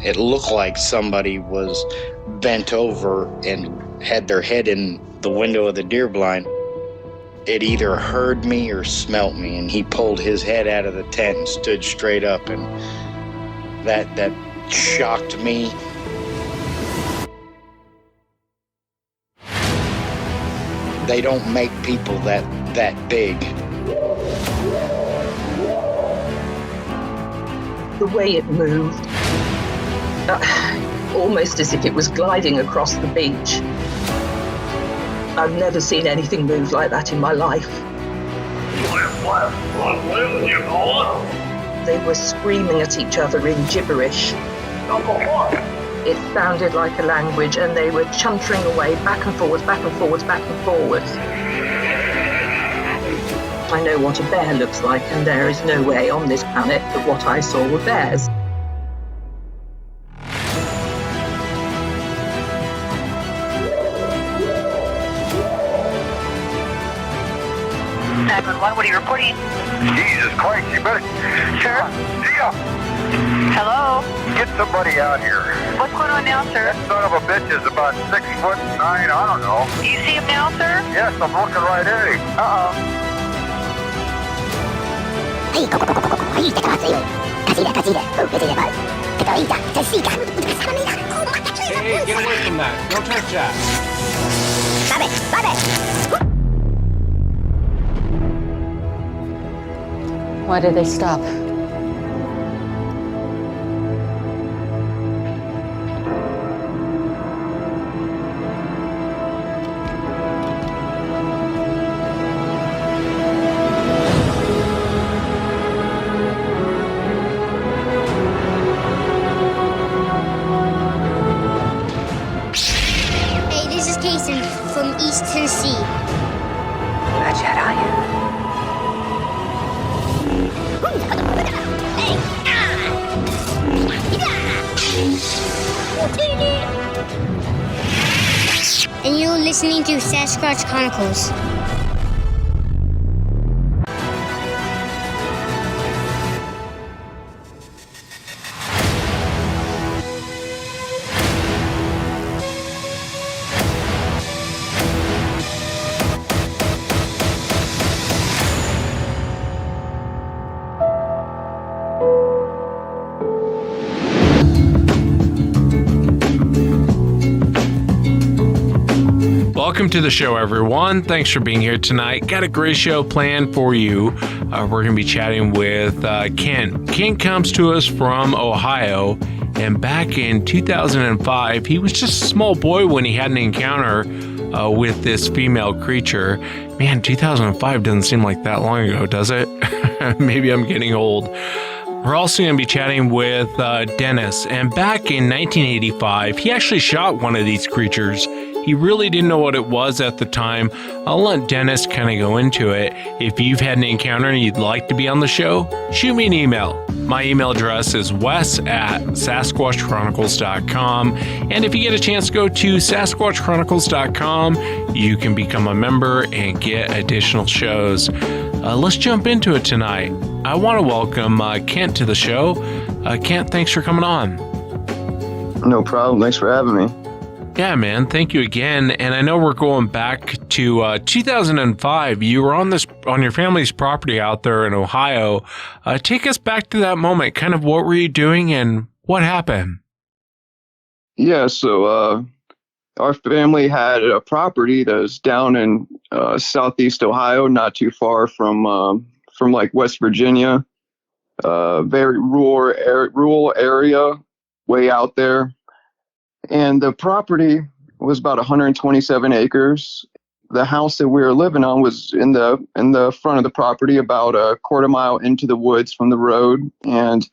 It looked like somebody was bent over and had their head in the window of the deer blind. It either heard me or smelt me, and he pulled his head out of the tent and stood straight up, and that shocked me. They don't make people that big. The way it moved, almost as if it was gliding across the beach. I've never seen anything move like that in my life. They were screaming at each other in gibberish. It sounded like a language, and they were chuntering away back and forwards, back and forwards, back and forwards. I know what a bear looks like, and there is no way on this planet that what I saw were bears. What are you reporting? Jesus Christ, you better... Sir? Gia! Hello? Get somebody out here. What's going on now, sir? That son of a bitch is about 6'9", I don't know. Do you see him now, sir? Yes, I'm looking right at him. Uh-oh. Hey, get away from that. Don't touch that. Why did they stop? Hey, this is Kason from East Tennessee. A Jedi? And you're listening to Sasquatch Chronicles. Welcome to the show, everyone. Thanks for being here tonight. Got a great show planned for you. We're going to be chatting with Kent. Kent comes to us from Ohio, and back in 2005, he was just a small boy when he had an encounter with this female creature. Man, 2005 doesn't seem like that long ago, does it? Maybe I'm getting old. We're also going to be chatting with Dennis, and back in 1985, he actually shot one of these creatures. He really didn't know what it was at the time. I'll let Dennis kind of go into it. If you've had an encounter and you'd like to be on the show, shoot me an email. My email address is wes@sasquatchchronicles.com. And if you get a chance to go to sasquatchchronicles.com, you can become a member and get additional shows. Let's jump into it tonight. I want to welcome Kent to the show. Kent, thanks for coming on. No problem. Thanks for having me. Yeah, man. Thank you again. And I know we're going back to 2005. You were on your family's property out there in Ohio. Take us back to that moment. Kind of what were you doing and what happened? Yeah, so our family had a property that was down in southeast Ohio, not too far from like West Virginia. Very rural area, way out there. And the property was about 127 acres. The house that we were living on was in the front of the property, about a quarter mile into the woods from the road. And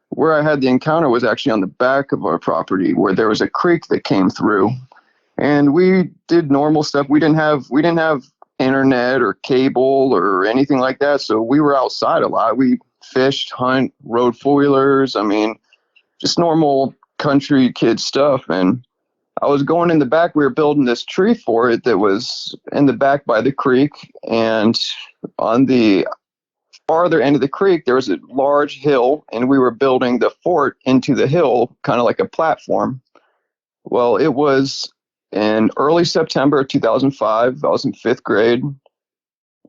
where I had the encounter was actually on the back of our property, where there was a creek that came through. And we did normal stuff. We didn't have internet or cable or anything like that. So we were outside a lot. We fished, hunt, rode four-wheelers. I mean, just normal country kid stuff. And I was going in the back. We were building this tree fort that was in the back by the creek. And on the farther end of the creek, there was a large hill, and we were building the fort into the hill, kind of like a platform. Well, it was in early September of 2005. I was in 5th grade,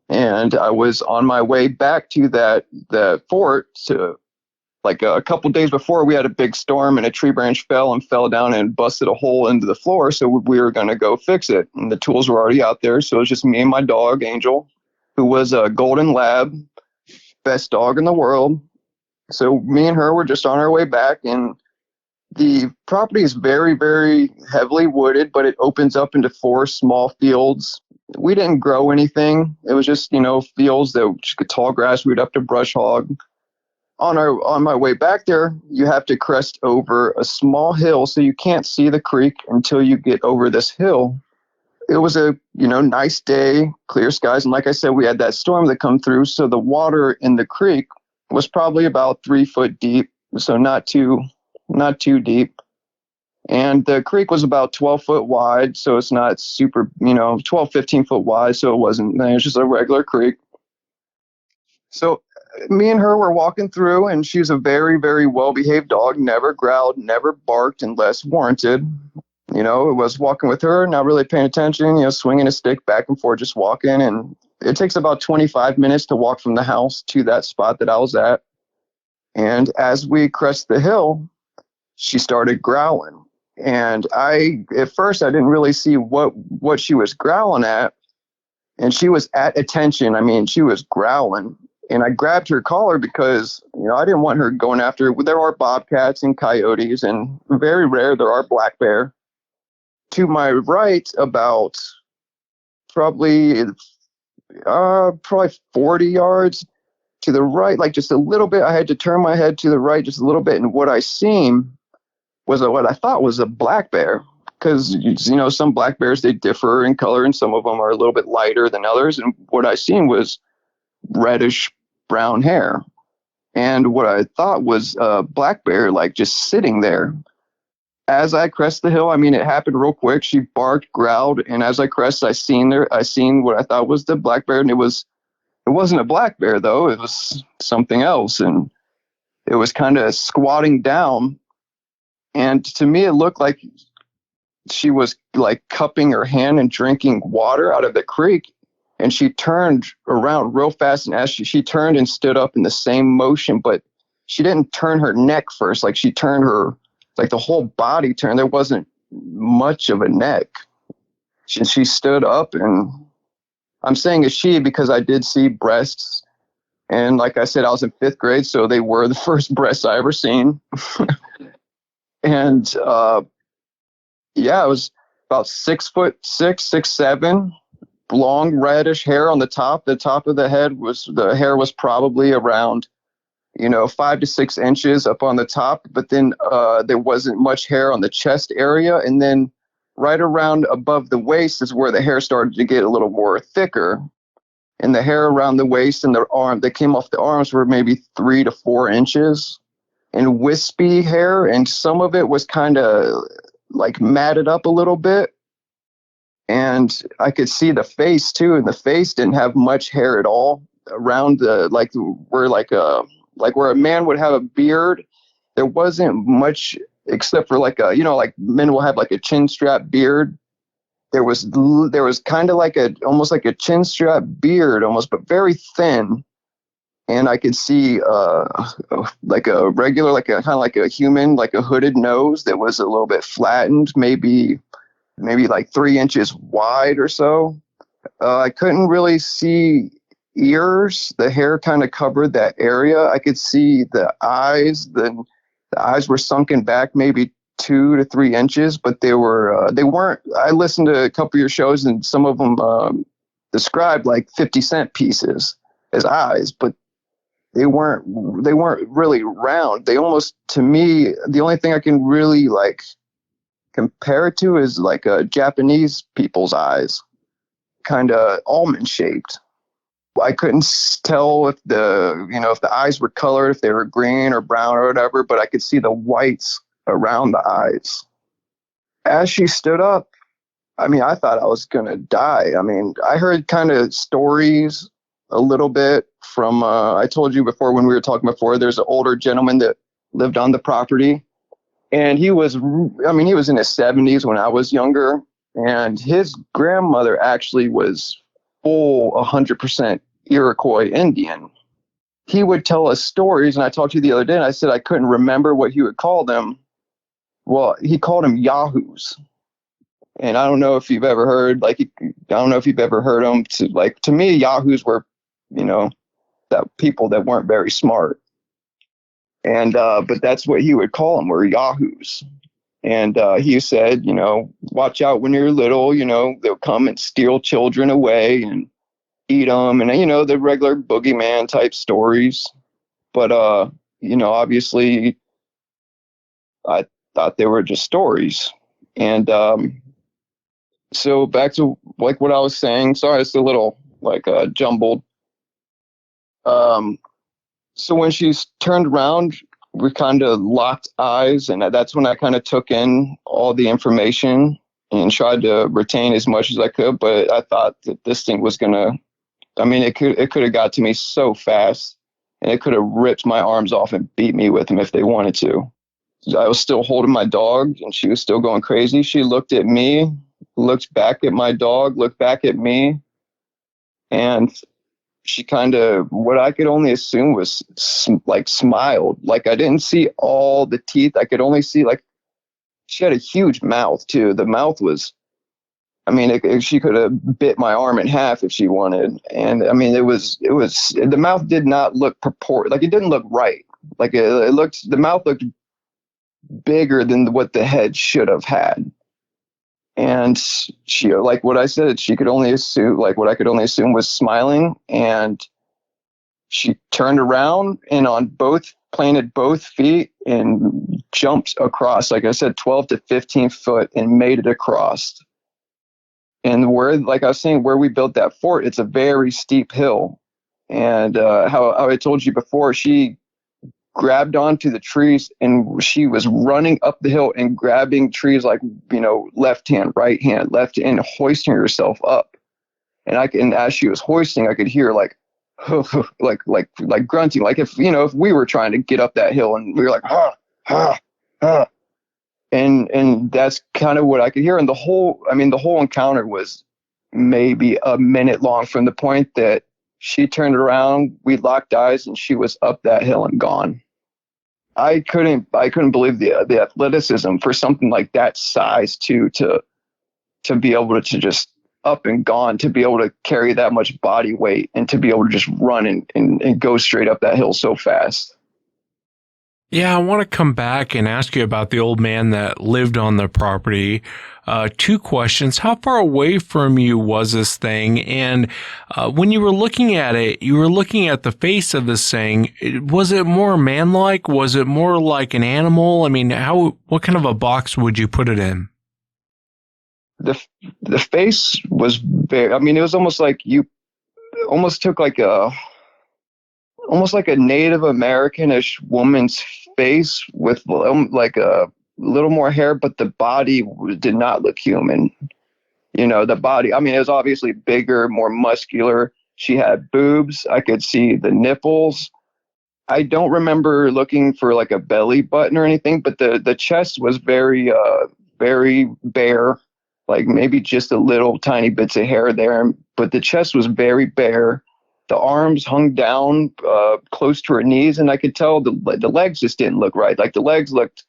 and I was on my way back to the fort to, like, a couple days before, we had a big storm and a tree branch fell down and busted a hole into the floor. So we were going to go fix it. And the tools were already out there. So it was just me and my dog, Angel, who was a golden lab, best dog in the world. So me and her were just on our way back. And the property is very, very heavily wooded, but it opens up into 4 small fields. We didn't grow anything. It was just, fields that tall grass we'd have to brush hog. On my way back there, you have to crest over a small hill, so you can't see the creek until you get over this hill. It was a nice day, clear skies, and like I said, we had that storm that come through, so the water in the creek was probably about 3 foot deep, so not too deep. And the creek was about 12 foot wide, so it's not super, 12, 15 foot wide, so it was just a regular creek. So me and her were walking through, and she's a very, very well-behaved dog, never growled, never barked unless warranted. It was walking with her, not really paying attention, swinging a stick back and forth, just walking. And it takes about 25 minutes to walk from the house to that spot that I was at. And as we crest the hill, she started growling. And at first, I didn't really see what she was growling at. And she was at attention. I mean, she was growling. And I grabbed her collar because, I didn't want her going after. There are bobcats and coyotes, and very rare there are black bear. To my right, about probably 40 yards to the right, like just a little bit. I had to turn my head to the right just a little bit, and what I seen was what I thought was a black bear. Because, some black bears, they differ in color, and some of them are a little bit lighter than others. And what I seen was reddish brown hair. And what I thought was a black bear, like just sitting there. As I crest the hill, it happened real quick. She barked, growled, and as I crest, I seen what I thought was the black bear, and it wasn't a black bear though. It was something else, and it was kind of squatting down. And to me, it looked like she was like cupping her hand and drinking water out of the creek. And she turned around real fast, and as she turned and stood up in the same motion, but she didn't turn her neck first. Like she turned her, like the whole body turned. There wasn't much of a neck. She stood up, and I'm saying a she because I did see breasts. And like I said, I was in 5th grade, so they were the first breasts I ever seen. And it was about 6'6", 6'7". Long reddish hair on the top. The top of the head the hair was probably around, 5 to 6 inches up on the top. But then there wasn't much hair on the chest area. And then right around above the waist is where the hair started to get a little more thicker. And the hair around the waist and the arm that came off the arms were maybe 3 to 4 inches. And wispy hair. And some of it was kind of like matted up a little bit. And I could see the face too, and the face didn't have much hair at all around where a man would have a beard. There wasn't much except for like men will have like a chin strap beard. There was kind of almost like a chin strap beard almost, but very thin. And I could see like a regular, like a kind of like a human, like a hooded nose that was a little bit flattened, maybe like 3 inches wide or so. I couldn't really see ears. The hair kind of covered that area. I could see the eyes. The eyes were sunken back maybe 2 to 3 inches, but they weren't. I listened to a couple of your shows, and some of them described like 50-cent pieces as eyes, but they weren't really round. They almost, to me, the only thing I can really like compare it to is like Japanese people's eyes, kind of almond shaped. I couldn't tell if the eyes were colored, if they were green or brown or whatever, but I could see the whites around the eyes. As she stood up, I thought I was going to die. I heard kind of stories a little bit from, I told you before when we were talking before, there's an older gentleman that lived on the property. And he was in his 70s when I was younger. And his grandmother actually was full 100% Iroquois Indian. He would tell us stories. And I talked to you the other day and I said I couldn't remember what he would call them. Well, he called them Yahoos. And I don't know if you've ever heard, them. To me, Yahoos were, that people that weren't very smart. And, but that's what he would call them, were Yahoos. And he said, watch out when you're little, they'll come and steal children away and eat them. And, the regular boogeyman type stories. But, obviously I thought they were just stories. And so back to like what I was saying, sorry, it's a little jumbled. So when she's turned around, we kind of locked eyes, and that's when I kind of took in all the information and tried to retain as much as I could. But I thought that this thing was it could have got to me so fast, and it could have ripped my arms off and beat me with them if they wanted to. I was still holding my dog, and she was still going crazy. She looked at me, looked back at my dog, looked back at me, and she kind of, what I could only assume was smiled. Like I didn't see all the teeth. I could only see she had a huge mouth too. The mouth was, she could have bit my arm in half if she wanted. And the mouth did not look it didn't look right. The mouth looked bigger than what the head should have had. And she, like what I said, she could only assume, what I could only assume was smiling. And she turned around and planted both feet and jumped across, like I said, 12 to 15 foot and made it across. And where we built that fort, it's a very steep hill. And how I told you before, she grabbed onto the trees and she was running up the hill and grabbing trees left hand, right hand, left, and hoisting herself up. And as she was hoisting, I could hear like grunting, like if we were trying to get up that hill and we were like and that's kind of what I could hear. And the whole encounter was maybe a minute long from the point that she turned around, we locked eyes, and she was up that hill and gone. I couldn't believe the athleticism for something like that size to be able to just up and gone, to be able to carry that much body weight and to be able to just run and go straight up that hill so fast. Yeah, I want to come back and ask you about the old man that lived on the property. Two questions. How far away from you was this thing? And when you were looking at it, you were looking at the face of this thing. Was it more man-like? Was it more like an animal? What kind of a box would you put it in? The face was very, it was almost like you almost took almost like a Native American-ish woman's face with a little more hair, but the body did not look human. The body, it was obviously bigger, more muscular. She had boobs. I could see the nipples. I don't remember looking for a belly button or anything, but the chest was very, very bare, maybe just a little tiny bits of hair there. But the chest was very bare. The arms hung down close to her knees, and I could tell the legs just didn't look right. The legs looked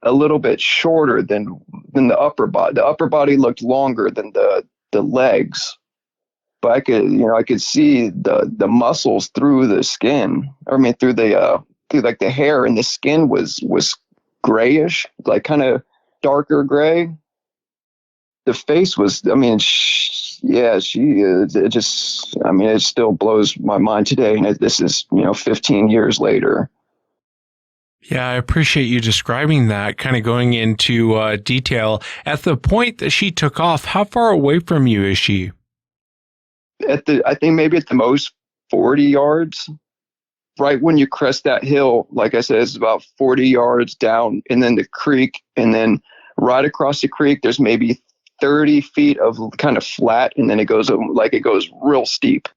a little bit shorter than the upper body. The upper body looked longer than the legs. But I could see the muscles through the skin. Through the hair, and the skin was grayish, kind of darker gray. The face was, it still blows my mind today. And this is, 15 years later. Yeah, I appreciate you describing that, kind of going into detail. At the point that she took off, how far away from you is she? I think maybe at the most 40 yards. Right when you crest that hill, like I said, it's about 40 yards down, and then the creek, and then right across the creek, there's maybe 30 feet of kind of flat, and then it goes real steep.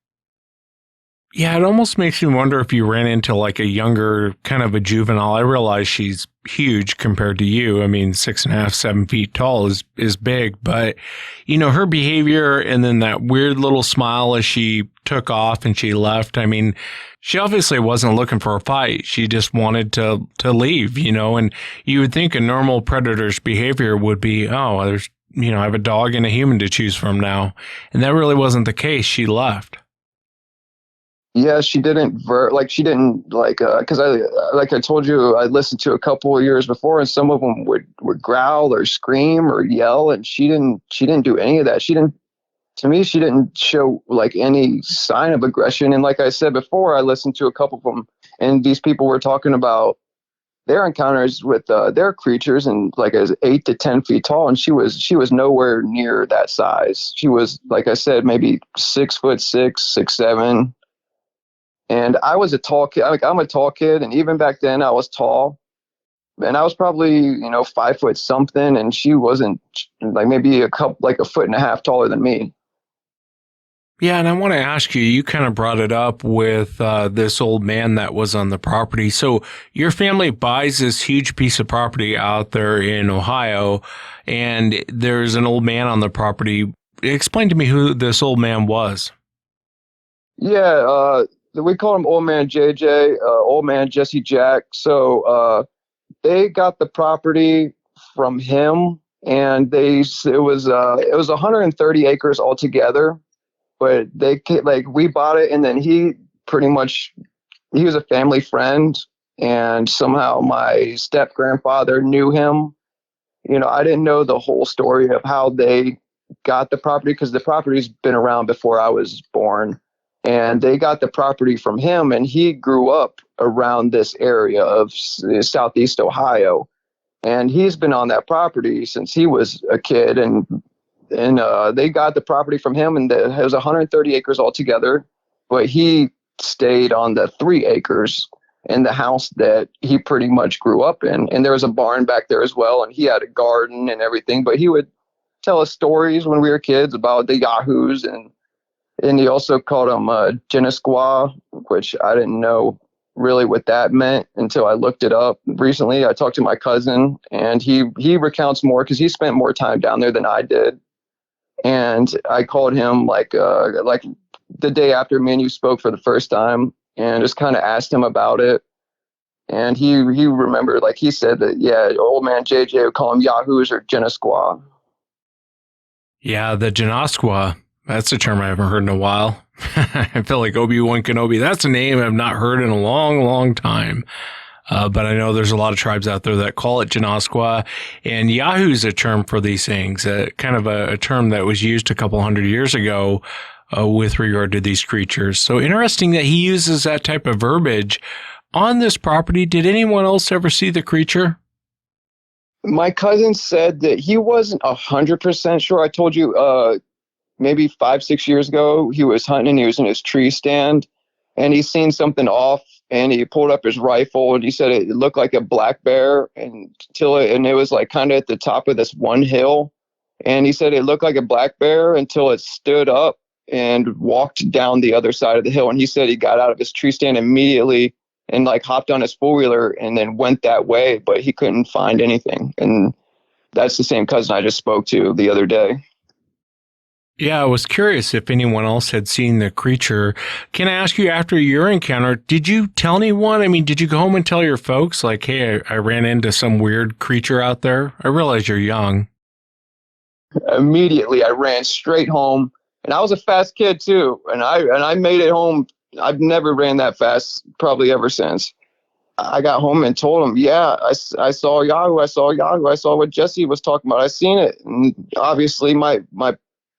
Yeah, it almost makes me wonder if you ran into like a younger, kind of a juvenile. I realize she's huge compared to you. I mean, 6.5, 7 feet tall is big, but her behavior and then that weird little smile as she took off and she left. I mean, she obviously wasn't looking for a fight. She just wanted to leave, and you would think a normal predator's behavior would be, oh, there's, I have a dog and a human to choose from now. And that really wasn't the case. She left. Yeah, she didn't because I told you, I listened to a couple of years before, and some of them would growl or scream or yell, and she didn't do any of that. To me, she didn't show like any sign of aggression. And like I said before, I listened to a couple of them, and these people were talking about their encounters with their creatures, and like as 8 to 10 feet tall, and she was nowhere near that size. She was, like I said, maybe 6'6", 6'7". And I was a tall kid. I'm a tall kid, and even back then I was tall. And I was probably 5 foot something, and she wasn't, like maybe a 1.5 feet taller than me. Yeah, and I want to ask you, you kind of brought it up with this old man that was on the property. So your family buys this huge piece of property out there in Ohio, and there's an old man on the property. Explain to me who this old man was. Yeah, we call him Old Man JJ, Old Man Jesse Jack. So they got the property from him, and it was 130 acres altogether. But we bought it, and then he was a family friend, and somehow my step grandfather knew him. I didn't know the whole story of how they got the property, because the property's been around before I was born. And they got the property from him, and he grew up around this area of Southeast Ohio. And he's been on that property since he was a kid. And they got the property from him, and it was 130 acres altogether. But he stayed on the 3 acres in the house that he pretty much grew up in. And there was a barn back there as well, and he had a garden and everything. But he would tell us stories when we were kids about the Yahoos, and he also called them Genesqua, which I didn't know really what that meant until I looked it up recently. I talked to my cousin, and he recounts more because he spent more time down there than I did. And I called him like the day after me and you spoke for the first time, and just kind of asked him about it. And he remembered, like he said that, yeah, Old Man JJ would call him Yahoos or Genesqua. Yeah, the Genosqua. That's a term I haven't heard in a while. I feel like Obi-Wan Kenobi. That's a name I've not heard in a long, long time. But I know there's a lot of tribes out there that call it Genosqua. And Yahoo is a term for these things, kind of a term that was used a couple hundred years ago with regard to these creatures. So interesting that he uses that type of verbiage on this property. Did anyone else ever see the creature? My cousin said that he wasn't 100% sure. I told you maybe 5-6 years ago, he was hunting and he was in his tree stand, and he seen something off, and he pulled up his rifle, and he said it looked like a black bear, and it was like kind of at the top of this one hill. And he said it looked like a black bear until it stood up and walked down the other side of the hill. And he said he got out of his tree stand immediately and like hopped on his 4-wheeler and then went that way, but he couldn't find anything. And that's the same cousin I just spoke to the other day. Yeah, I was curious if anyone else had seen the creature. Can I ask you, after your encounter, did you tell anyone? I mean, did you go home and tell your folks, like, hey, I ran into some weird creature out there? I realize you're young. Immediately, I ran straight home, and I was a fast kid too. And I made it home. I've never ran that fast, probably ever since. I got home and told him, yeah, I saw Yahoo. I saw Yahoo. I saw what Jesse was talking about. I seen it. And obviously, my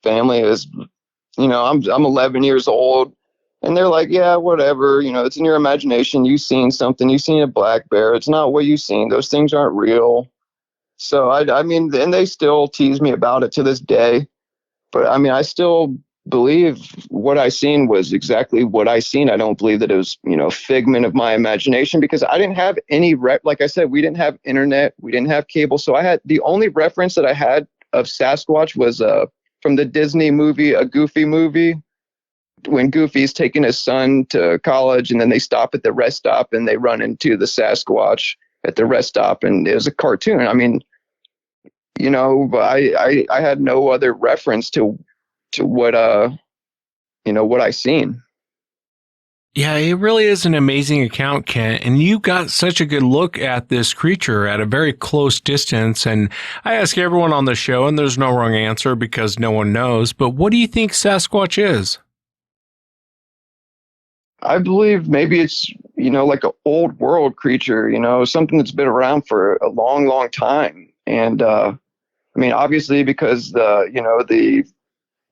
family is, I'm 11 years old, and they're like, yeah, whatever, it's in your imagination. You seen something. You seen a black bear. It's not what you seen. Those things aren't real. So I mean, and they still tease me about it to this day. But I mean, I still believe what I seen was exactly what I seen. I don't believe that it was, figment of my imagination, because I didn't have any like I said, we didn't have internet, we didn't have cable. So I had the only reference that I had of Sasquatch was from the Disney movie, A Goofy Movie. when Goofy's taking his son to college, and then they stop at the rest stop and they run into the Sasquatch at the rest stop, and it was a cartoon. I mean, but I had no other reference to what what I seen. Yeah, it really is an amazing account, Kent. And you got such a good look at this creature at a very close distance. And I ask everyone on the show, and there's no wrong answer because no one knows, but what do you think Sasquatch is? I believe maybe it's, like an old world creature, something that's been around for a long, long time. And, I mean, obviously because the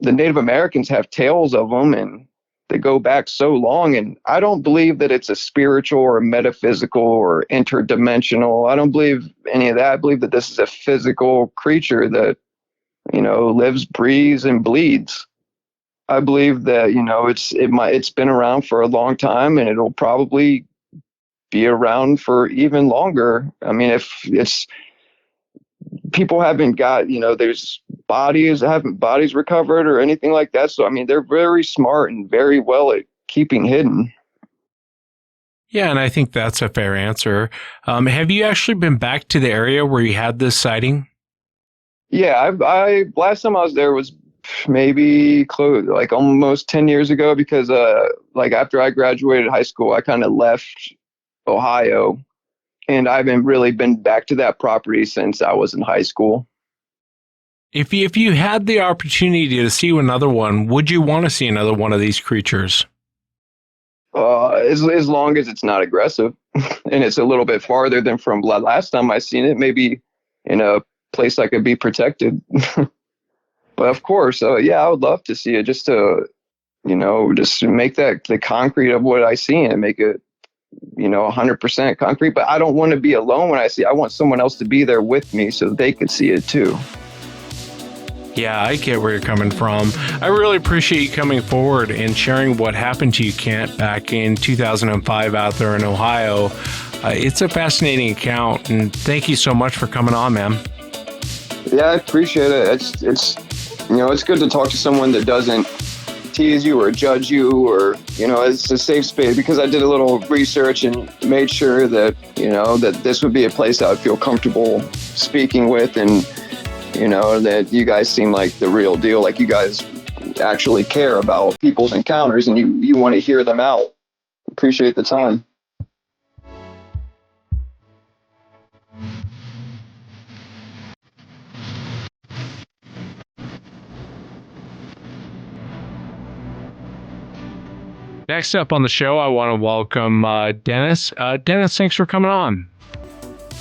Native Americans have tales of them, and they go back so long. And I don't believe that it's a spiritual or metaphysical or interdimensional. I don't believe any of that. I believe that this is a physical creature that, lives, breathes, and bleeds. I believe that, it's been around for a long time, and it'll probably be around for even longer. I mean, if it's people haven't got, there's haven't bodies recovered or anything like that. So, I mean, they're very smart and very well at keeping hidden. Yeah, and I think that's a fair answer. Have you actually been back to the area where you had this sighting? Yeah, I last time I was there was maybe close, like almost 10 years ago, because like after I graduated high school, I kind of left Ohio, and I haven't really been back to that property since I was in high school. If you had the opportunity to see another one, would you want to see another one of these creatures? As long as it's not aggressive and it's a little bit farther than from last time I seen it, maybe in a place I could be protected. But of course, yeah, I would love to see it just to, just make that the concrete of what I see and make it, 100% concrete. But I don't want to be alone when I see it. I want someone else to be there with me so they can see it too. Yeah, I get where you're coming from. I really appreciate you coming forward and sharing what happened to you, Kent, back in 2005 out there in Ohio. It's a fascinating account, and thank you so much for coming on, man. Yeah, I appreciate it. It's it's good to talk to someone that doesn't tease you or judge you, or it's a safe space, because I did a little research and made sure that that this would be a place I would feel comfortable speaking with, and that you guys seem like the real deal, like you guys actually care about people's encounters and you want to hear them out. Appreciate the time. Next up on the show, I want to welcome Dennis. Dennis, thanks for coming on.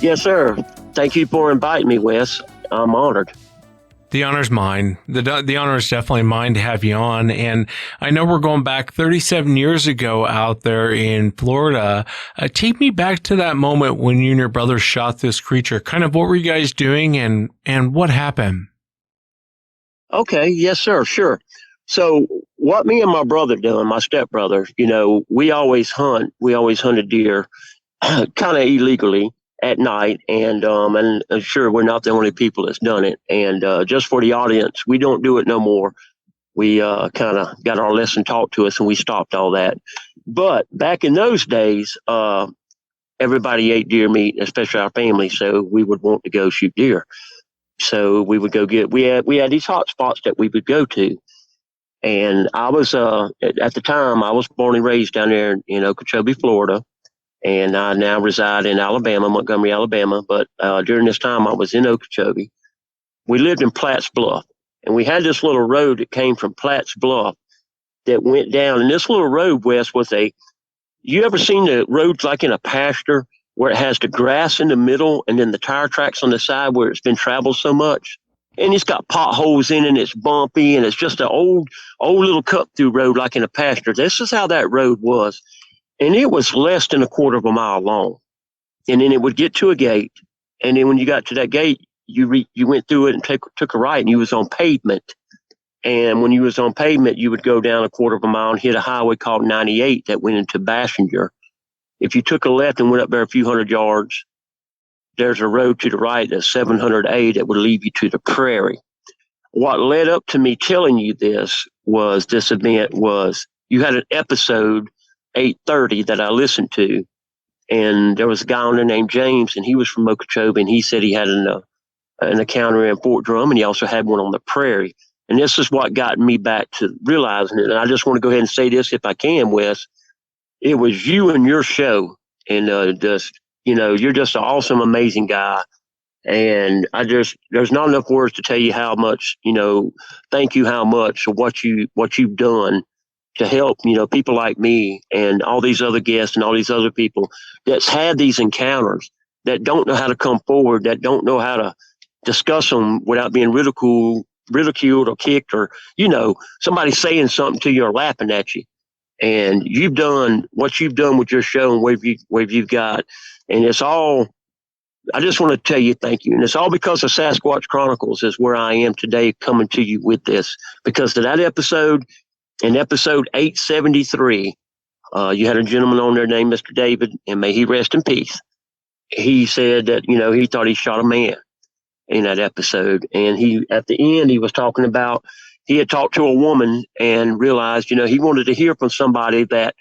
Yes, sir. Thank you for inviting me, Wes. I'm honored. The honor's mine. The honor is definitely mine to have you on. And I know we're going back 37 years ago out there in Florida. Take me back to that moment when you and your brother shot this creature. Kind of what were you guys doing, and what happened? Okay. Yes, sir. Sure. So what me and my brother doing, my stepbrother, we always hunt. We always hunted deer kind of illegally at night. And sure, we're not the only people that's done it. And just for the audience, we don't do it no more. We kind of got our lesson taught to us, and we stopped all that. But back in those days, everybody ate deer meat, especially our family. So we would want to go shoot deer. So we would go we had these hot spots that we would go to. And I was, at the time, I was born and raised down there in Okeechobee, Florida. And I now reside in Alabama, Montgomery, Alabama. But during this time, I was in Okeechobee. We lived in Platts Bluff. And we had this little road that came from Platts Bluff that went down. And this little road, Wes, was you ever seen the roads like in a pasture where it has the grass in the middle and then the tire tracks on the side where it's been traveled so much? And it's got potholes in it, and it's bumpy, and it's just an old little cut-through road like in a pasture. This is how that road was. And it was less than a quarter of a mile long. And then it would get to a gate. And then when you got to that gate, you went through it and took a right, and you was on pavement. And when you was on pavement, you would go down a quarter of a mile and hit a highway called 98 that went into Bassinger. If you took a left and went up there a few hundred yards, there's a road to the right, a 700A, that would lead you to the prairie. What led up to me telling you this event was you had an episode 8:30 that I listened to, and there was a guy on there named James, and he was from Okeechobee, and he said he had an encounter in Fort Drum, and he also had one on the prairie. And this is what got me back to realizing it. And I just want to go ahead and say this if I can, Wes. It was you and your show, and you're just an awesome, amazing guy. And there's not enough words to tell you how much, thank you how much for what you've done to help, people like me and all these other guests and all these other people that's had these encounters that don't know how to come forward, that don't know how to discuss them without being ridiculed or kicked or, somebody saying something to you or laughing at you. And you've done what you've done with your show and where you've got. And it's all, I just want to tell you thank you. And it's all because of Sasquatch Chronicles is where I am today coming to you with this. Because of that episode, in episode 873, you had a gentleman on there named Mr. David, and may he rest in peace. He said that, he thought he shot a man in that episode. And at the end, he was talking about, he had talked to a woman and realized, he wanted to hear from somebody that,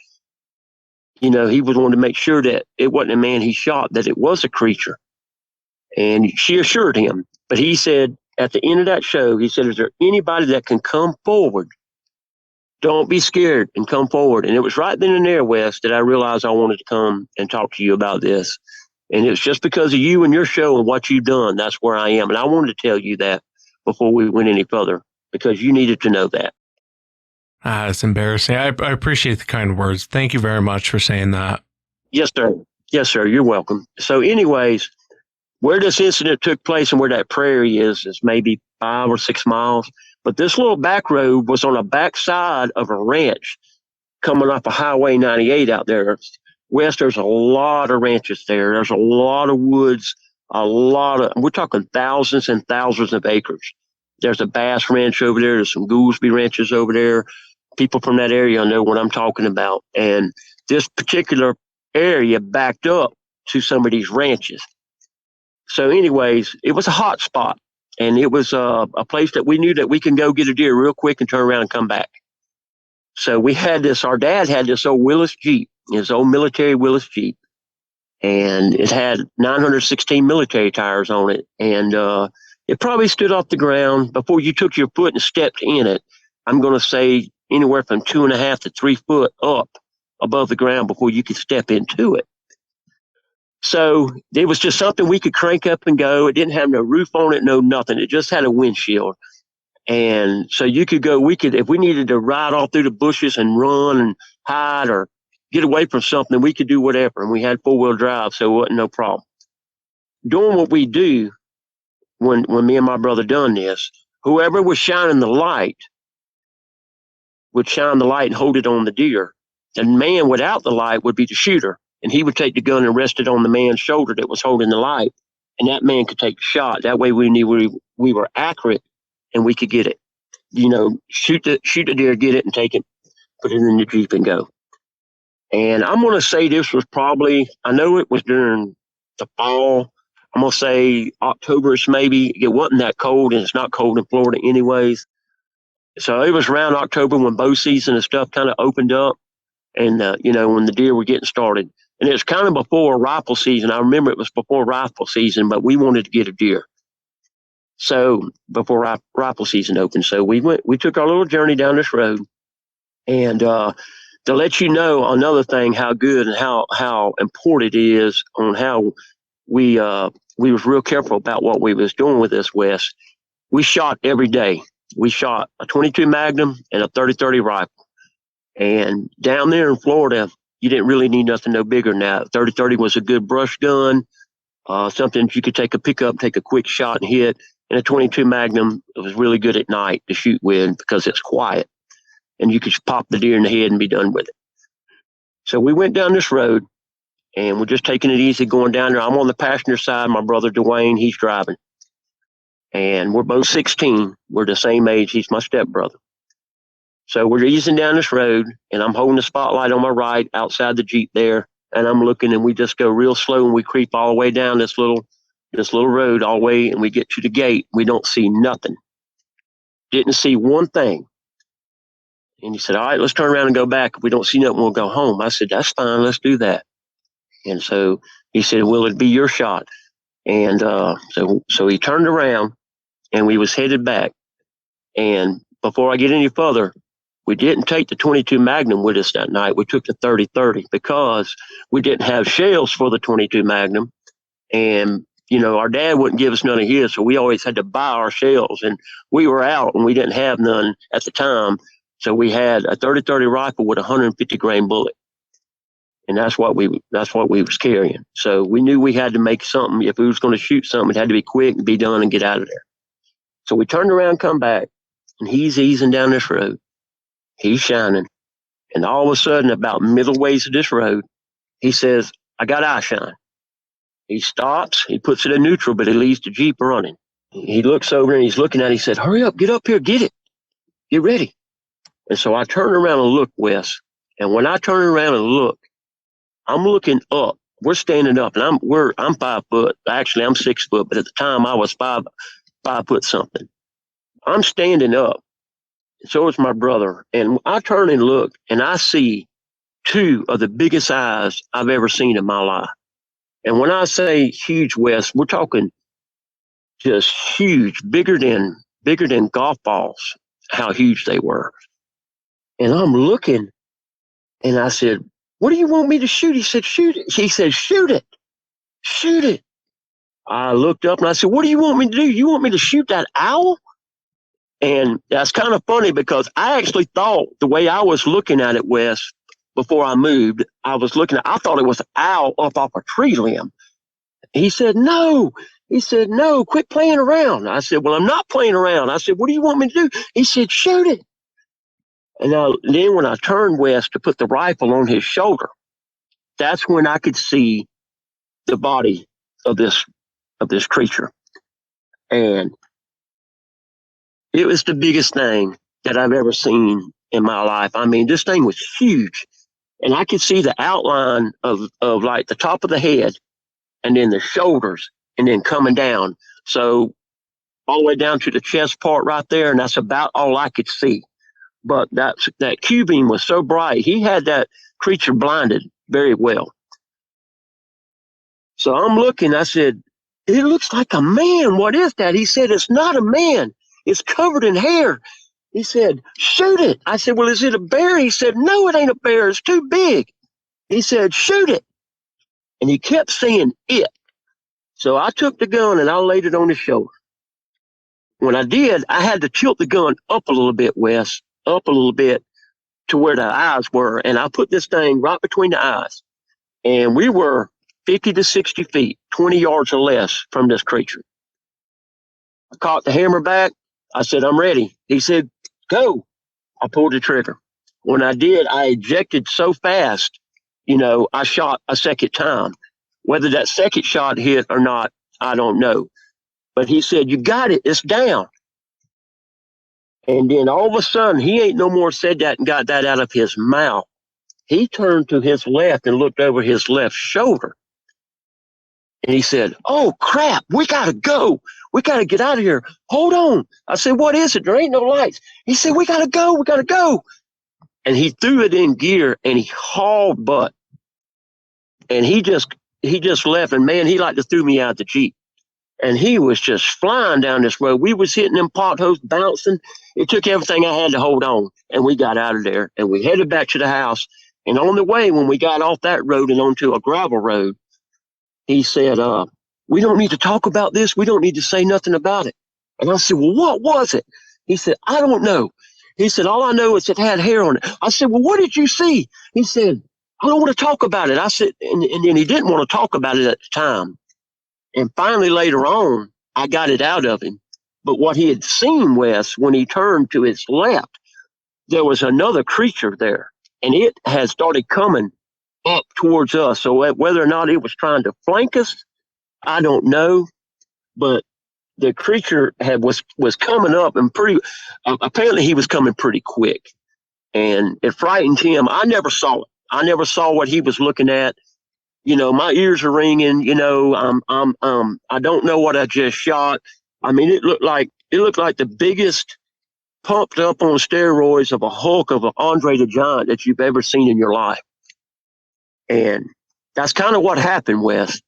he wanted to make sure that it wasn't a man he shot, that it was a creature. And she assured him. But he said at the end of that show, he said, is there anybody that can come forward? Don't be scared and come forward. And it was right then and there, Wes, that I realized I wanted to come and talk to you about this. And it's just because of you and your show and what you've done. That's where I am. And I wanted to tell you that before we went any further, because you needed to know that. It's embarrassing. I appreciate the kind words. Thank you very much for saying that. Yes, sir. Yes, sir. You're welcome. So anyways, where this incident took place and where that prairie is maybe 5 or 6 miles. But this little back road was on the back side of a ranch coming off of Highway 98 out there. West, there's a lot of ranches there. There's a lot of woods, we're talking thousands and thousands of acres. There's a bass ranch over there. There's some Goolsby ranches over there. People from that area know what I'm talking about. And this particular area backed up to some of these ranches. So anyways, it was a hot spot, and it was a place that we knew that we can go get a deer real quick and turn around and come back. So our dad had this old Willis Jeep, his old military Willis Jeep, and it had 916 military tires on it. And it probably stood off the ground before you took your foot and stepped in it. I'm going to say anywhere from 2.5 to 3 foot up above the ground before you could step into it. So it was just something we could crank up and go. It didn't have no roof on it, no nothing. It just had a windshield. And so you could go, if we needed to ride all through the bushes and run and hide or get away from something, we could do whatever. And we had 4-wheel drive, so it wasn't no problem. Doing what we do, when me and my brother done this, whoever was shining the light would shine the light and hold it on the deer. The man without the light would be the shooter. And he would take the gun and rest it on the man's shoulder that was holding the light. And that man could take a shot. That way we knew we were accurate and we could get it. Shoot the deer, get it and take it, put it in the Jeep and go. And I'm going to say this was probably, I know it was during the fall. I'm going to say October-ish maybe. It wasn't that cold, and it's not cold in Florida anyways. So it was around October when bow season and stuff kind of opened up. And, when the deer were getting started. And it was kind of before rifle season. I remember it was before rifle season, but we wanted to get a deer. So before rifle season opened. So we took our little journey down this road. And to let you know another thing, how good and how important it is on how we was real careful about what we was doing with this, Wes. We shot every day. We shot a 22 Magnum and a 30-30 rifle. And down there in Florida, you didn't really need nothing no bigger than that. 30-30 was a good brush gun, something you could take a pickup, take a quick shot and hit. And a 22 Magnum, it was really good at night to shoot with because it's quiet. And you could just pop the deer in the head and be done with it. So we went down this road, and we're just taking it easy going down there. I'm on the passenger side. My brother Dwayne, he's driving. And we're both 16. We're the same age. He's my stepbrother. So we're easing down this road, and I'm holding the spotlight on my right outside the Jeep there, and I'm looking, and we just go real slow, and we creep all the way down this little road all the way, and we get to the gate. We don't see nothing. Didn't see one thing. And he said, all right, let's turn around and go back. If we don't see nothing, we'll go home. I said, that's fine. Let's do that. And so he said, will it be your shot? And so he turned around and we was headed back. And before I get any further, we didn't take the 22 Magnum with us that night. We took the 30-30 because we didn't have shells for the 22 Magnum. And, you know, our dad wouldn't give us none of his, so we always had to buy our shells. And we were out and we didn't have none at the time. So we had a 30-30 rifle with a 150 grain bullet. And that's what we was carrying. So we knew we had to make something. If we was going to shoot something, it had to be quick and be done and get out of there. So we turned around, come back, and he's easing down this road. He's shining. And all of a sudden, about middle ways of this road, he says, I got eye shine. He stops, he puts it in neutral, but he leaves the Jeep running. He looks over and he's looking at it. He said, hurry up, get up here, get it. Get ready. And so I turn around and look, Wes. And when I turn around and look, I'm looking up. We're standing up, and I'm 5 foot. Actually, I'm 6 foot, but at the time I was 5 foot something. I'm standing up. So is my brother. And I turn and look, and I see 2 of the biggest eyes I've ever seen in my life. And when I say huge, Wes, we're talking just huge, bigger than golf balls, how huge they were. And I'm looking, and I said, what do you want me to shoot? He said, shoot it. He said, shoot it. Shoot it. I looked up and I said, what do you want me to do? You want me to shoot that owl? And that's kind of funny because I actually thought the way I was looking at it, Wes, before I moved, I thought it was an owl up off a tree limb. He said, no. He said, no, quit playing around. I said, well, I'm not playing around. I said, what do you want me to do? He said, shoot it. And then when I turned, Wes, to put the rifle on his shoulder, that's when I could see the body of this creature. And it was the biggest thing that I've ever seen in my life. I mean, this thing was huge. And I could see the outline of like the top of the head and then the shoulders and then coming down. So all the way down to the chest part right there. And that's about all I could see. But that Q-beam was so bright. He had that creature blinded very well. So I'm looking, I said, it looks like a man. What is that? He said, it's not a man. It's covered in hair. He said, shoot it. I said, well, is it a bear? He said, no, it ain't a bear. It's too big. He said, shoot it. And he kept saying it. So I took the gun and I laid it on his shoulder. When I did, I had to tilt the gun up a little bit, Wes, up a little bit to where the eyes were. And I put this thing right between the eyes. And we were 50 to 60 feet, 20 yards or less from this creature. I caught the hammer back. I said, I'm ready. He said, go. I pulled the trigger. When I did, I ejected so fast, you know, I shot a second time. Whether that second shot hit or not, I don't know. But he said, you got it. It's down. And then all of a sudden, he ain't no more said that and got that out of his mouth. He turned to his left and looked over his left shoulder. And he said, oh, crap, we got to go. We got to get out of here. Hold on. I said, what is it? There ain't no lights. He said, we got to go. We got to go. And he threw it in gear and he hauled butt. And he just left. And man, he like to threw me out of the Jeep. And he was just flying down this road. We was hitting them potholes, bouncing. It took everything I had to hold on. And we got out of there and we headed back to the house. And on the way, when we got off that road and onto a gravel road, he said, we don't need to talk about this. We don't need to say nothing about it. And I said, well, what was it? He said, I don't know. He said, all I know is it had hair on it. I said, well, what did you see? He said, I don't want to talk about it. I said, and then he didn't want to talk about it at the time. And finally, later on, I got it out of him. But what he had seen, Wes, when he turned to his left, there was another creature there. And it had started coming up towards us. So whether or not it was trying to flank us, I don't know. But the creature was coming up and apparently he was coming pretty quick. And it frightened him. I never saw it. I never saw what he was looking at. You know, my ears are ringing, you know, I don't know what I just shot. I mean, it looked like the biggest pumped up on steroids of a Hulk of an Andre the Giant that you've ever seen in your life. And that's kind of what happened, Wes.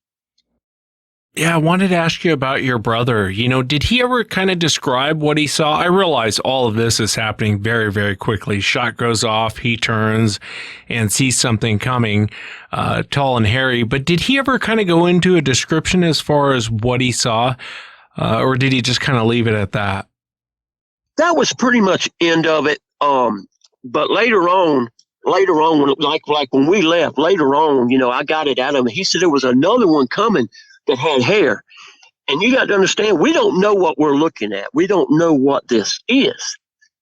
Yeah, I wanted to ask you about your brother. Did he ever kind of describe what he saw? I realize all of this is happening very, very quickly. Shot goes off, he turns and sees something coming, tall and hairy. But did he ever kind of go into a description as far as what he saw? Or did he just kind of leave it at that? That was pretty much end of it. But later on, when like when we left, later on, I got it out of him. He said there was another one coming that had hair. And you got to understand, we don't know what we're looking at. We don't know what this is.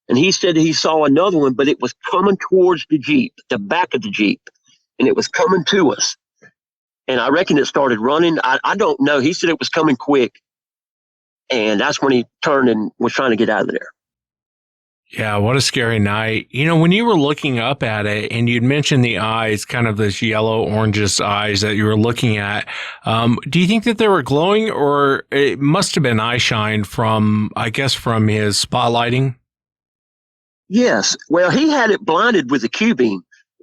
And he said he saw another one, but it was coming towards the Jeep, the back of the Jeep. And it was coming to us. And I reckon it started running. I don't know. He said it was coming quick. And that's when he turned and was trying to get out of there. Yeah, what a scary night. When you were looking up at it and you'd mentioned the eyes, kind of this yellow orangish eyes that you were looking at, do you think that they were glowing, or it must have been eye shine from his spotlighting? Yes. Well, he had it blinded with the Q-beam.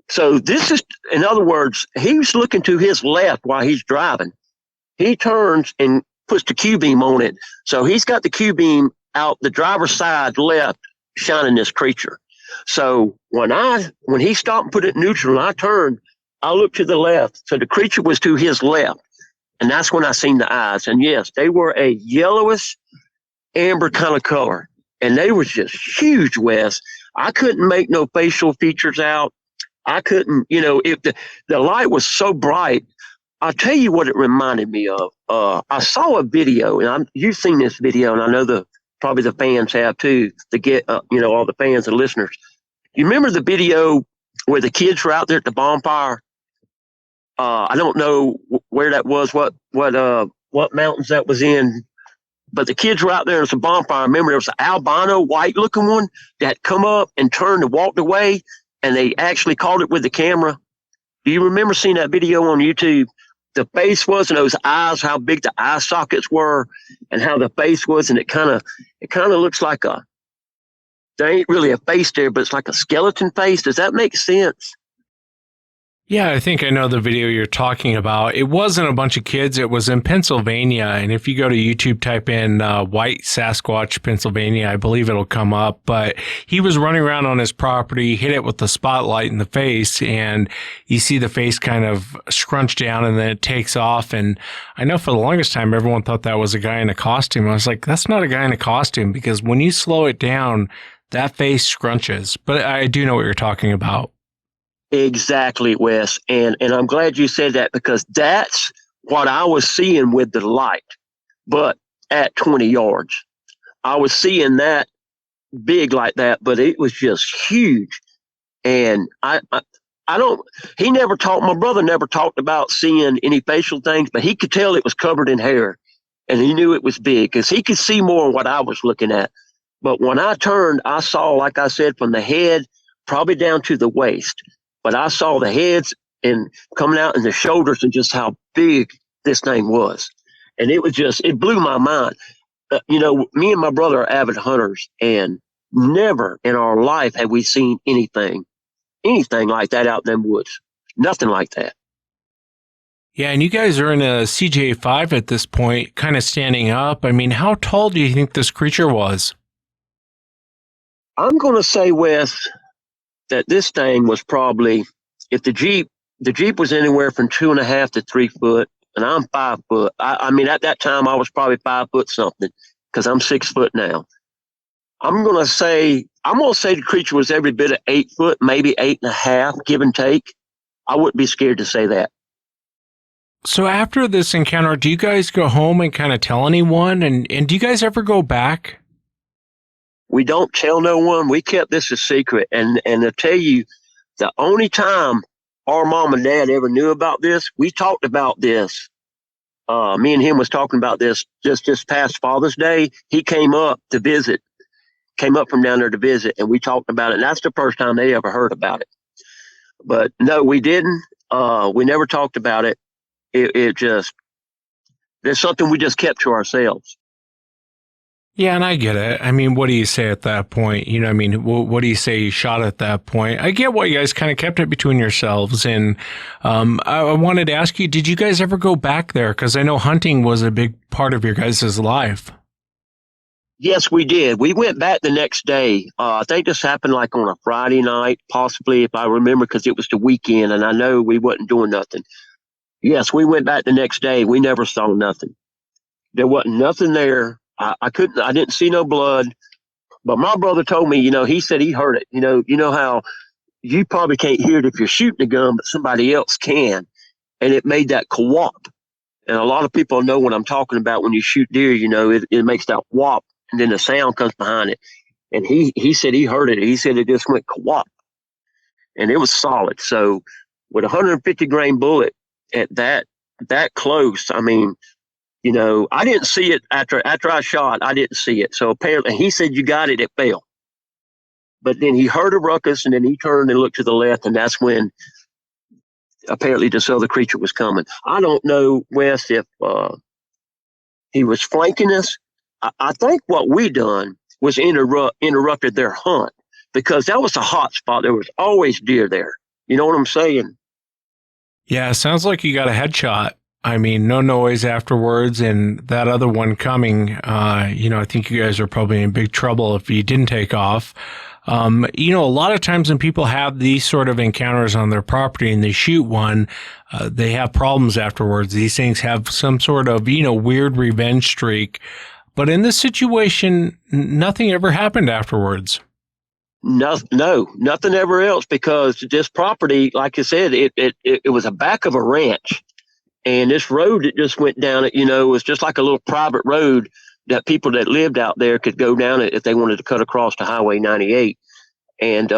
So this is, in other words, he was looking to his left while he's driving. He turns and puts the Q-beam on it. So he's got the Q-beam out the driver's side left, shining this creature. So when he stopped and put it neutral and I turned, I looked to the left. So the creature was to his left. And that's when I seen the eyes. And yes, they were a yellowish amber kind of color. And they was just huge, Wes. I couldn't make no facial features out. I couldn't, if the light was so bright. I'll tell you what it reminded me of. I saw a video, and you've seen this video, and I know probably the fans have too, to get, all the fans and listeners. You remember the video where the kids were out there at the bonfire? I don't know where that was, what mountains that was in, but the kids were out there. It was a bonfire. I remember there was an albino white looking one that come up and turned and walked away, and they actually caught it with the camera. Do you remember seeing that video on YouTube? The face was, and those eyes, how big the eye sockets were, and how the face was, and it kind of looks like there ain't really a face there, but it's like a skeleton face. Does that make sense? Yeah, I think I know the video you're talking about. It wasn't a bunch of kids. It was in Pennsylvania. And if you go to YouTube, type in white Sasquatch, Pennsylvania, I believe it'll come up. But he was running around on his property, hit it with the spotlight in the face, and you see the face kind of scrunch down and then it takes off. And I know for the longest time, everyone thought that was a guy in a costume. I was like, that's not a guy in a costume, because when you slow it down, that face scrunches. But I do know what you're talking about. Exactly, Wes. And I'm glad you said that, because that's what I was seeing with the light, but at 20 yards. I was seeing that big like that, but it was just huge. And my brother never talked about seeing any facial things, but he could tell it was covered in hair, and he knew it was big because he could see more of what I was looking at. But when I turned, I saw, like I said, from the head probably down to the waist. But I saw the heads and coming out and the shoulders and just how big this thing was. And it blew my mind. Me and my brother are avid hunters, and never in our life had we seen anything like that out in them woods. Nothing like that. Yeah, and you guys are in a CJ5 at this point, kind of standing up. I mean, how tall do you think this creature was? I'm going to say, Wes, that this thing was probably, if the Jeep was anywhere from 2.5 to 3 foot, and I'm 5 foot. I mean, at that time I was probably 5 foot something, because I'm 6 foot now. I'm gonna say the creature was every bit of 8 foot, maybe 8.5, give and take. I wouldn't be scared to say that. So after this encounter, do you guys go home and kind of tell anyone? And do you guys ever go back? We don't tell no one. We kept this a secret. And to tell you, the only time our mom and dad ever knew about this, we talked about this. Me and him was talking about this just past Father's Day. He came up from down there to visit, and we talked about it. And that's the first time they ever heard about it. But no, we didn't. We never talked about it. There's something we just kept to ourselves. Yeah, and I get it. I mean, what do you say at that point? You know, I mean, what do you say you shot at that point? I get why you guys kind of kept it between yourselves. And I wanted to ask you, did you guys ever go back there? Because I know hunting was a big part of your guys' life. Yes, we did. We went back the next day. I think this happened like on a Friday night, possibly, if I remember, because it was the weekend, and I know we wasn't doing nothing. Yes, we went back the next day. We never saw nothing. There wasn't nothing there. I didn't see no blood. But my brother told me, he said he heard it. You know how you probably can't hear it if you're shooting a gun, but somebody else can. And it made that whop. And a lot of people know what I'm talking about when you shoot deer, it makes that whop, and then the sound comes behind it. And he said he heard it. He said it just went whop. And it was solid. So with a 150 grain bullet at that close, I mean, I didn't see it after I shot. I didn't see it. So apparently he said, you got it. It fell. But then he heard a ruckus, and then he turned and looked to the left. And that's when apparently this other creature was coming. I don't know, Wes, if he was flanking us. I think what we done was interrupted their hunt, because that was a hot spot. There was always deer there. You know what I'm saying? Yeah, it sounds like you got a headshot. I mean, no noise afterwards, and that other one coming, I think you guys are probably in big trouble if you didn't take off. A lot of times when people have these sort of encounters on their property and they shoot one, they have problems afterwards. These things have some sort of, weird revenge streak. But in this situation, nothing ever happened afterwards. No, nothing ever else, because this property, like I said, it was a back of a ranch. And this road that just went down it, was just like a little private road that people that lived out there could go down it if they wanted to cut across to Highway 98. And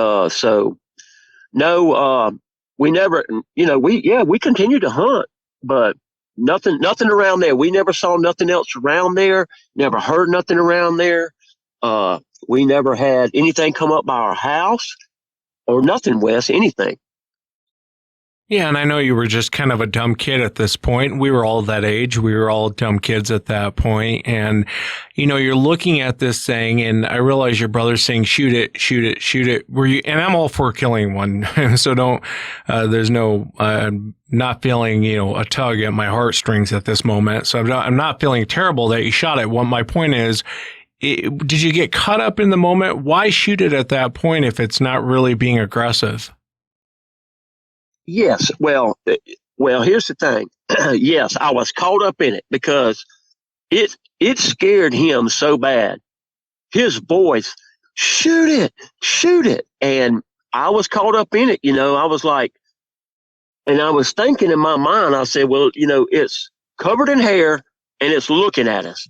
we never, we continued to hunt, but nothing around there. We never saw nothing else around there, never heard nothing around there. We never had anything come up by our house or nothing, Wes, anything. Yeah, and I know you were just kind of a dumb kid at this point. We were all that age. We were all dumb kids at that point. And, you're looking at this thing, and I realize your brother's saying, shoot it, shoot it, shoot it. And I'm all for killing one. So there's no, not feeling, a tug at my heartstrings at this moment. So I'm not feeling terrible that you shot it. Well, my point is, did you get caught up in the moment? Why shoot it at that point if it's not really being aggressive? Yes. Well, here's the thing. Yes, I was caught up in it because it scared him so bad. His voice, shoot it. And I was caught up in it. I was like, and I was thinking in my mind, I said, well, it's covered in hair and it's looking at us.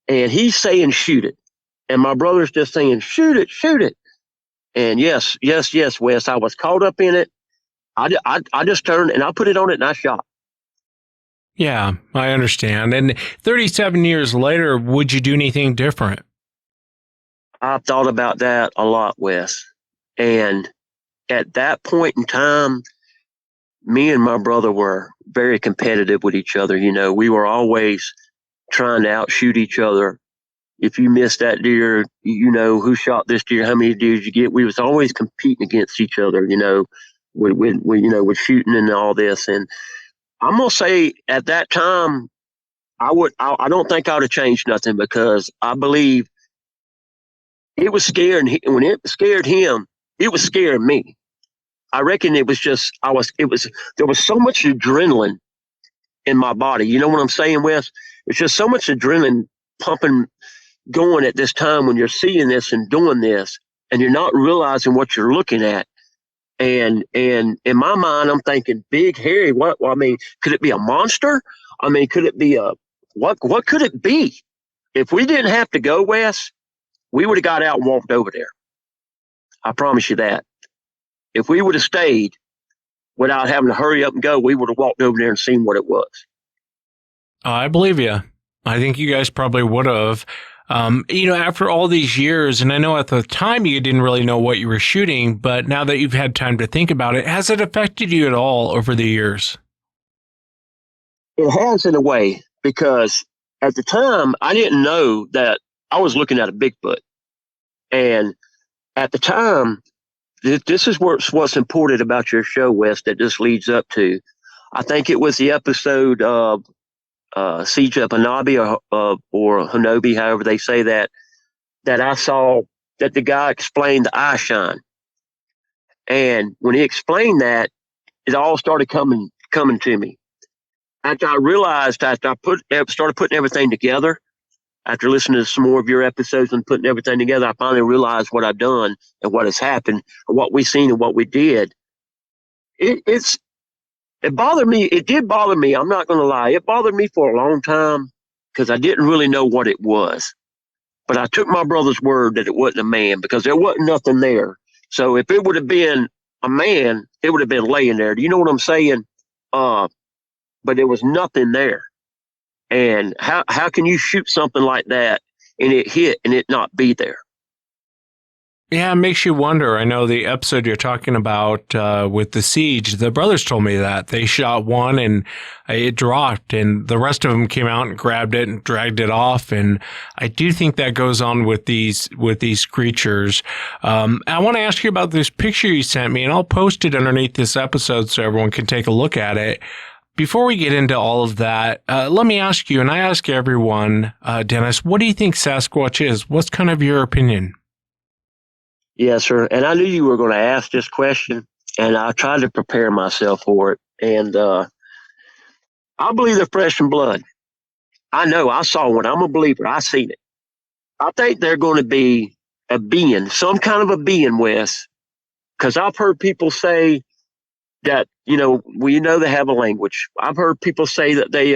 And he's saying, shoot it. And my brother's just saying, shoot it. And yes, Wes, I was caught up in it. I just turned and I put it on it and I shot. Yeah, I understand. And 37 years later, would you do anything different? I've thought about that a lot, Wes. And at that point in time, me and my brother were very competitive with each other. We were always trying to outshoot each other. If you missed that deer, who shot this deer, how many deer did you get? We was always competing against each other, with shooting and all this. And I'm going to say at that time, I don't think I would have changed nothing, because I believe it was scaring. When it scared him, it was scaring me. I reckon it was just, there was so much adrenaline in my body. You know what I'm saying, Wes? It's just so much adrenaline pumping, going at this time when you're seeing this and doing this, and you're not realizing what you're looking at. And in my mind, I'm thinking, big, hairy, what? Well, I mean, could it be a monster? I mean, could it be what could it be? If we didn't have to go, Wes, we would have got out and walked over there. I promise you that. If we would have stayed without having to hurry up and go, we would have walked over there and seen what it was. I believe you. I think you guys probably would have. After all these years, and I know at the time you didn't really know what you were shooting, but now that you've had time to think about it, has it affected you at all over the years? It has, in a way, because at the time I didn't know that I was looking at a Bigfoot. And at the time, this is what's important about your show, Wes, that this leads up to. I think it was the episode of Siege of Hanabi or Hanobi, however they say that I saw that the guy explained the eye shine. And when he explained that, it all started coming to me. After I realized, after I started putting everything together, after listening to some more of your episodes and putting everything together, I finally realized what I've done and what has happened and what we've seen and what we did. It bothered me. It did bother me. I'm not going to lie. It bothered me for a long time because I didn't really know what it was. But I took my brother's word that it wasn't a man because there wasn't nothing there. So if it would have been a man, it would have been laying there. Do you know what I'm saying? But there was nothing there. And how can you shoot something like that and it hit and it not be there? Yeah, it makes you wonder. I know the episode you're talking about with the siege, the brothers told me that they shot one and it dropped and the rest of them came out and grabbed it and dragged it off. And I do think that goes on with these creatures. I want to ask you about this picture you sent me, and I'll post it underneath this episode so everyone can take a look at it. Before we get into all of that, let me ask you, and I ask everyone, Dennis, what do you think Sasquatch is? What's kind of your opinion? Yes, sir. And I knew you were going to ask this question, and I tried to prepare myself for it. And I believe they're flesh and blood. I know. I saw one. I'm a believer. I seen it. I think they're going to be a being, some kind of a being, Wes, because I've heard people say that, they have a language. I've heard people say that they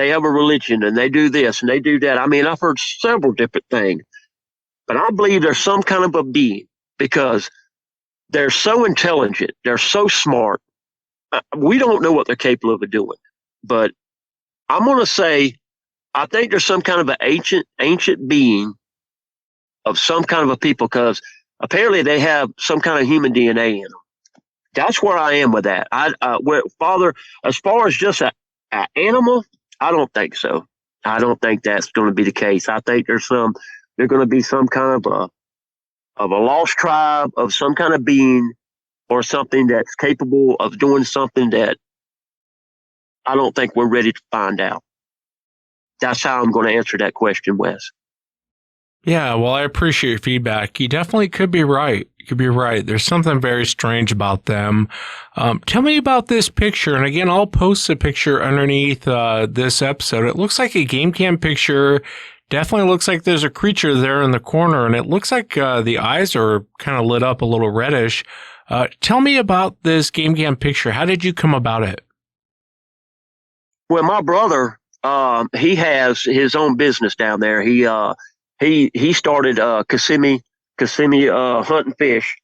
have a religion and they do this and they do that. I mean, I've heard several different things. But I believe there's some kind of a being because they're so intelligent. They're so smart. We don't know what they're capable of doing. But I'm going to say, I think there's some kind of an ancient being of some kind of a people because apparently they have some kind of human DNA in them. That's where I am with that. Father, as far as just an animal, I don't think so. I don't think that's going to be the case. I think they're going to be some kind of a lost tribe of some kind of being or something that's capable of doing something that I don't think we're ready to find out. That's how I'm going to answer that question, Wes. Yeah, well, I appreciate your feedback. You definitely could be right. You could be right. There's something very strange about them. Tell me about this picture. And again, I'll post the picture underneath this episode. It looks like a game cam picture. Definitely looks like there's a creature there in the corner, and it looks like the eyes are kind of lit up a little reddish. Tell me about this game cam picture. How did you come about it? Well, my brother, he has his own business down there. He started Kissimmee hunting fish,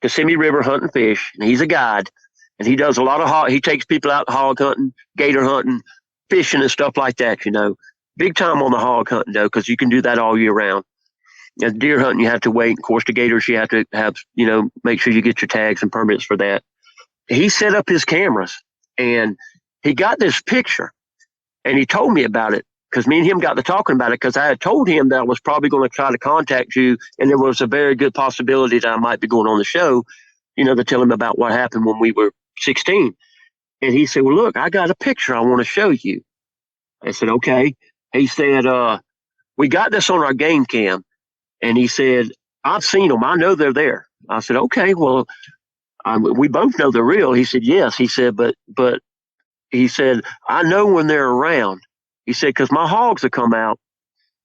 Kissimmee River hunting fish. And he's a guide, and he does a lot of he takes people out hog hunting, gator hunting, fishing, and stuff like that. Big time on the hog hunting though, because you can do that all year round. And deer hunting, you have to wait. Of course, the gators, you have to have make sure you get your tags and permits for that. He set up his cameras, and he got this picture, and he told me about it. Because me and him got to talking about it because I had told him that I was probably going to try to contact you, and there was a very good possibility that I might be going on the show, to tell him about what happened when we were 16. And he said, well, look, I got a picture I want to show you. I said, okay. He said, we got this on our game cam. And he said, I've seen them. I know they're there. I said, okay, well, we both know they're real. He said, yes. He said, but he said, I know when they're around. He said, because my hogs have come out.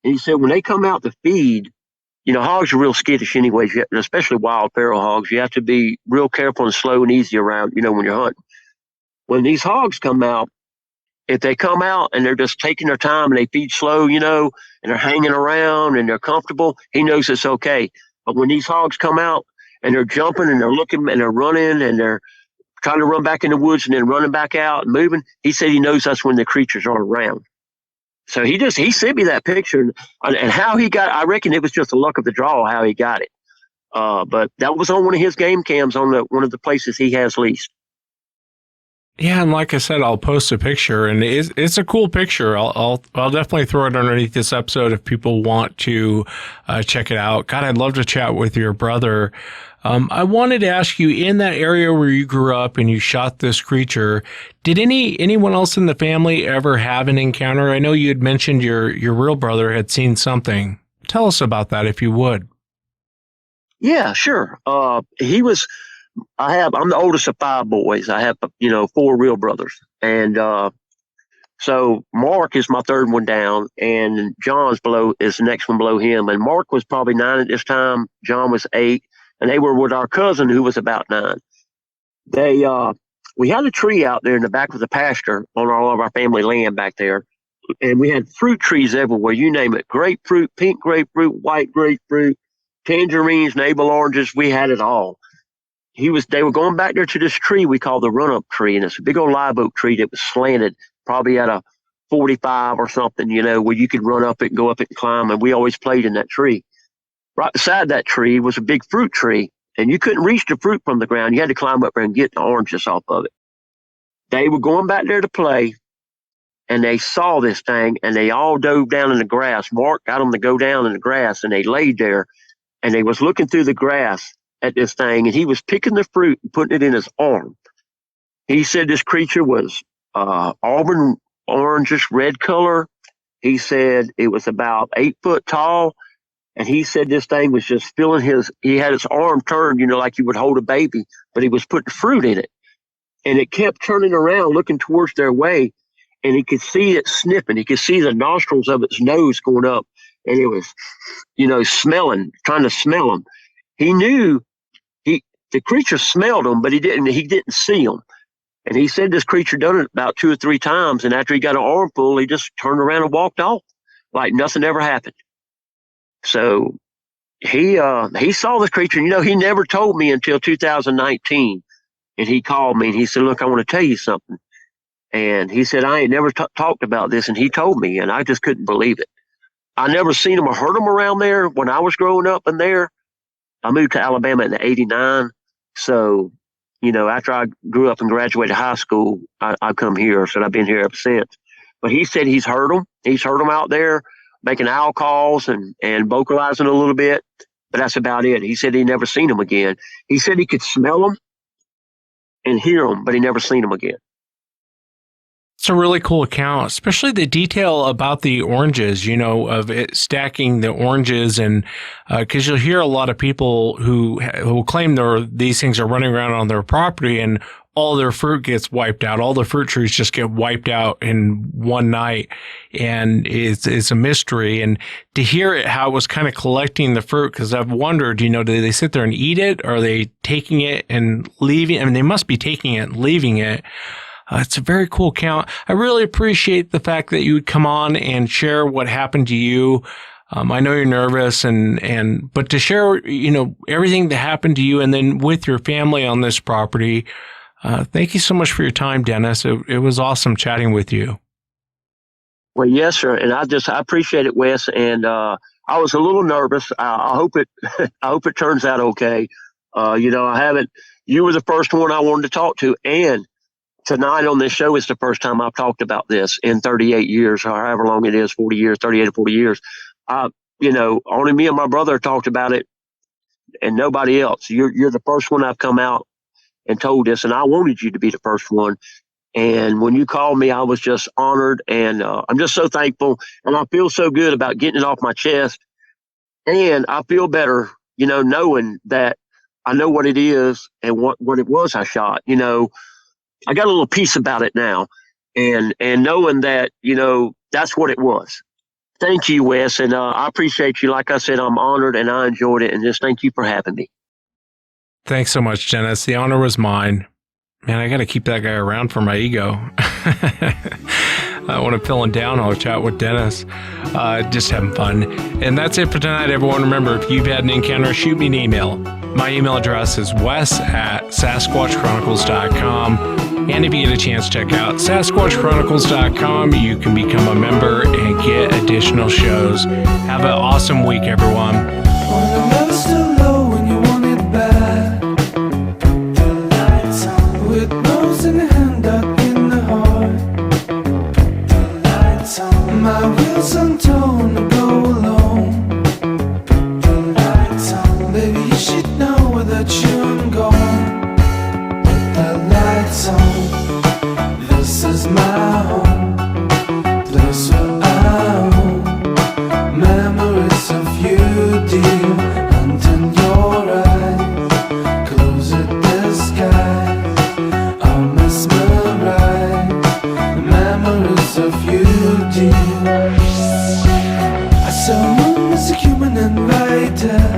And he said, when they come out to feed, hogs are real skittish anyways, especially wild feral hogs. You have to be real careful and slow and easy around, when you're hunting. When these hogs come out, if they come out and they're just taking their time and they feed slow, and they're hanging around and they're comfortable, he knows it's okay. But when these hogs come out and they're jumping and they're looking and they're running and they're trying to run back in the woods and then running back out and moving, he said he knows that's when the creatures are around. So he sent me that picture and how he got, I reckon it was just the luck of the draw how he got it. But that was on one of his game cams on one of the places he has leased. Yeah, and like I said, I'll post a picture, and it's a cool picture. I'll definitely throw it underneath this episode if people want to check it out. God, I'd love to chat with your brother. I wanted to ask you, in that area where you grew up and you shot this creature, did anyone else in the family ever have an encounter? I know you had mentioned your real brother had seen something. Tell us about that, if you would. Yeah, sure. I'm the oldest of 5 boys. I have, 4 real brothers. And so Mark is my third one down, and John's is the next one below him. And Mark was probably 9 at this time. John was 8, and they were with our cousin who was about 9. We had a tree out there in the back of the pasture on all of our family land back there. And we had fruit trees everywhere, you name it. Grapefruit, pink grapefruit, white grapefruit, tangerines, navel oranges. We had it all. They were going back there to this tree we call the run-up tree, and it's a big old live oak tree that was slanted, probably at a 45 or something, where you could run up it and go up it and climb, and we always played in that tree. Right beside that tree was a big fruit tree, and you couldn't reach the fruit from the ground. You had to climb up there and get the oranges off of it. They were going back there to play, and they saw this thing, and they all dove down in the grass. Mark got them to go down in the grass, and they laid there, and they was looking through the grass at this thing, and he was picking the fruit and putting it in his arm. He said this creature was auburn orangish red color. He said it was about 8 foot tall, and he said this thing was just he had his arm turned, like you would hold a baby, but he was putting fruit in it. And it kept turning around, looking towards their way, and he could see it sniffing. He could see the nostrils of its nose going up, and it was, smelling, trying to smell them. He knew the creature smelled them, but he didn't see them. And he said this creature done it about 2 or 3 times, and after he got an armful, he just turned around and walked off like nothing ever happened. So he saw the creature. He never told me until 2019, and he called me and he said, "Look, I want to tell you something." And he said, "I ain't never talked about this," and he told me, and I just couldn't believe it. I never seen him or heard him around there when I was growing up in there. I moved to Alabama in '89. So, after I grew up and graduated high school, I come here. So I've been here ever since. But he said he's heard them. He's heard them out there making owl calls and vocalizing a little bit. But that's about it. He said he never seen them again. He said he could smell them and hear them, but he never seen them again. It's a really cool account, especially the detail about the oranges, of it stacking the oranges. And because you'll hear a lot of people who claim these things are running around on their property and all their fruit gets wiped out. All the fruit trees just get wiped out in one night. And it's a mystery. And to hear it, how it was kind of collecting the fruit, because I've wondered, do they sit there and eat it? Or are they taking it and leaving? I mean, they must be taking it and leaving it. It's a very cool account. I really appreciate the fact that you would come on and share what happened to you. I know you're nervous but to share, everything that happened to you and then with your family on this property. Thank you so much for your time, Dennis. It was awesome chatting with you. Well, yes, sir. And I appreciate it, Wes. And, I was a little nervous. I hope it turns out okay. You were the first one I wanted to talk to, and tonight on this show is the first time I've talked about this in 38 years, or however long it is, 40 years, 38 or 40 years. Only me and my brother talked about it and nobody else. You're the first one I've come out and told this, and I wanted you to be the first one. And when you called me, I was just honored, and I'm just so thankful, and I feel so good about getting it off my chest. And I feel better, knowing that I know what it is and what it was I shot. I got a little peace about it now, and knowing that, that's what it was. Thank you, Wes, and I appreciate you. Like I said, I'm honored, and I enjoyed it, and just thank you for having me. Thanks so much, Dennis. The honor was mine. Man, I got to keep that guy around for my ego. When I'm feeling down, I'll chat with Dennis. Just having fun. And that's it for tonight, everyone. Remember, if you've had an encounter, shoot me an email. My email address is wes@sasquatchchronicles.com. And if you get a chance, check out sasquatchchronicles.com. You can become a member and get additional shows. Have an awesome week, everyone. With nose in hand, wanna go alone. Put the lights on, baby, you should know that you're gone. Put the lights on, this is my home, place where I own memories of you, dear, until your eyes close at the sky. I'm mesmerized, memories of you, dear. I saw a moon as a human and right there.